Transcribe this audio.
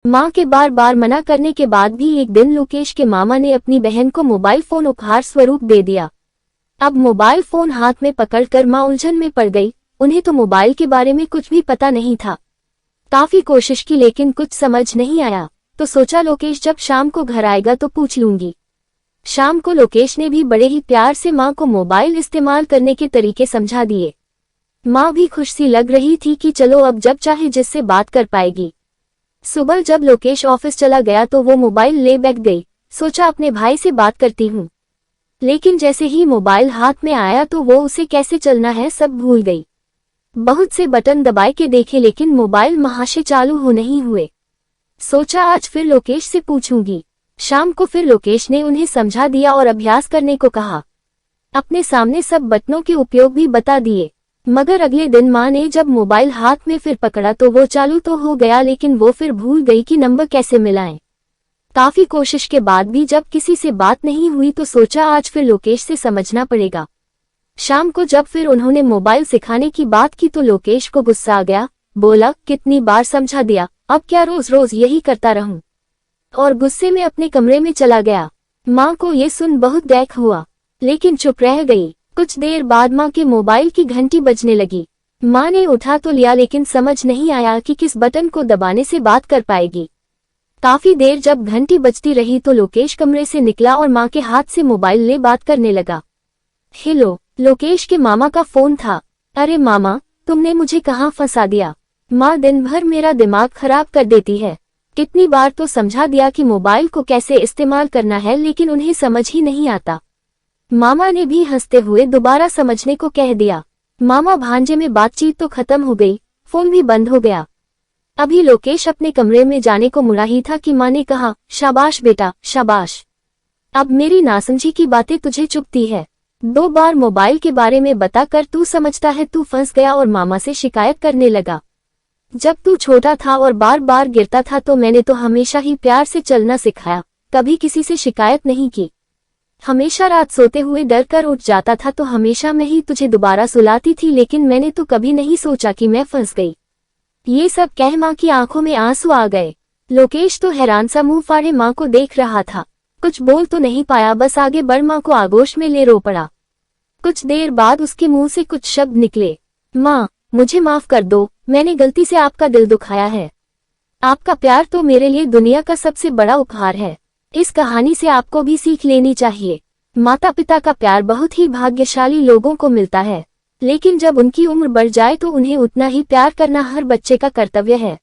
माँ के बार बार मना करने के बाद भी एक दिन लोकेश के मामा ने अपनी बहन को मोबाइल फोन उपहार स्वरूप दे दिया। अब मोबाइल फोन हाथ में पकड़कर माँ उलझन में पड़ गई। उन्हें तो मोबाइल के बारे में कुछ भी पता नहीं था। काफी कोशिश की लेकिन कुछ समझ नहीं आया, तो सोचा लोकेश जब शाम को घर आएगा तो पूछ लूंगी। शाम को लोकेश ने भी बड़े ही प्यार से माँ को मोबाइल इस्तेमाल करने के तरीके समझा दिए। माँ भी खुश सी लग रही थी कि चलो अब जब चाहे जिससे बात कर पाएगी। सुबह जब लोकेश ऑफिस चला गया तो वो मोबाइल ले बैठ गई। सोचा अपने भाई से बात करती हूँ, लेकिन जैसे ही मोबाइल हाथ में आया तो वो उसे कैसे चलना है सब भूल गई। बहुत से बटन दबाए के देखे लेकिन मोबाइल महाशय चालू हो नहीं हुए। सोचा आज फिर लोकेश से पूछूंगी। शाम को फिर लोकेश ने उन्हें समझा दिया और अभ्यास करने को कहा। अपने सामने सब बटनों के उपयोग भी बता दिए। मगर अगले दिन माँ ने जब मोबाइल हाथ में फिर पकड़ा तो वो चालू तो हो गया लेकिन वो फिर भूल गई कि नंबर कैसे मिलाएं। काफी कोशिश के बाद भी जब किसी से बात नहीं हुई तो सोचा आज फिर लोकेश से समझना पड़ेगा। शाम को जब फिर उन्होंने मोबाइल सिखाने की बात की तो लोकेश को गुस्सा आ गया। बोला कितनी बार समझा दिया, अब क्या रोज रोज यही करता रहूं। और गुस्से में अपने कमरे में चला गया। माँ को ये सुन बहुत दैख हुआ लेकिन चुप रह गई। कुछ देर बाद माँ के मोबाइल की घंटी बजने लगी। माँ ने उठा तो लिया लेकिन समझ नहीं आया कि किस बटन को दबाने से बात कर पाएगी। काफी देर जब घंटी बजती रही तो लोकेश कमरे से निकला और माँ के हाथ से मोबाइल ले बात करने लगा। हेलो, लोकेश के मामा का फोन था। अरे मामा, तुमने मुझे कहाँ फंसा दिया। माँ दिन भर मेरा दिमाग खराब कर देती है। कितनी बार तो समझा दिया कि मोबाइल को कैसे इस्तेमाल करना है लेकिन उन्हें समझ ही नहीं आता। मामा ने भी हंसते हुए दोबारा समझने को कह दिया। मामा भांजे में बातचीत तो खत्म हो गई, फोन भी बंद हो गया। अभी लोकेश अपने कमरे में जाने को मुड़ा ही था कि माँ ने कहा, शाबाश बेटा शाबाश, अब मेरी नासमझी की बातें तुझे चुभती है। 2 बार मोबाइल के बारे में बताकर तू समझता है तू फंस गया और मामा से शिकायत करने लगा। जब तू छोटा था और बार बार गिरता था तो मैंने तो हमेशा ही प्यार से चलना सिखाया, कभी किसी से शिकायत नहीं की। हमेशा रात सोते हुए डर कर उठ जाता था तो हमेशा मैं ही तुझे दोबारा सुलाती थी लेकिन मैंने तो कभी नहीं सोचा कि मैं फंस गई। ये सब कह माँ की आंखों में आंसू आ गए। लोकेश तो हैरान सा मुंह फाड़े माँ को देख रहा था। कुछ बोल तो नहीं पाया, बस आगे बढ़ माँ को आगोश में ले रो पड़ा। कुछ देर बाद उसके मुंह से कुछ शब्द निकले। माँ, मुझे माफ कर दो, मैंने गलती से आपका दिल दुखाया है। आपका प्यार तो मेरे लिए दुनिया का सबसे बड़ा उपहार है। इस कहानी से आपको भी सीख लेनी चाहिए। माता पिता का प्यार बहुत ही भाग्यशाली लोगों को मिलता है, लेकिन जब उनकी उम्र बढ़ जाए तो उन्हें उतना ही प्यार करना हर बच्चे का कर्तव्य है।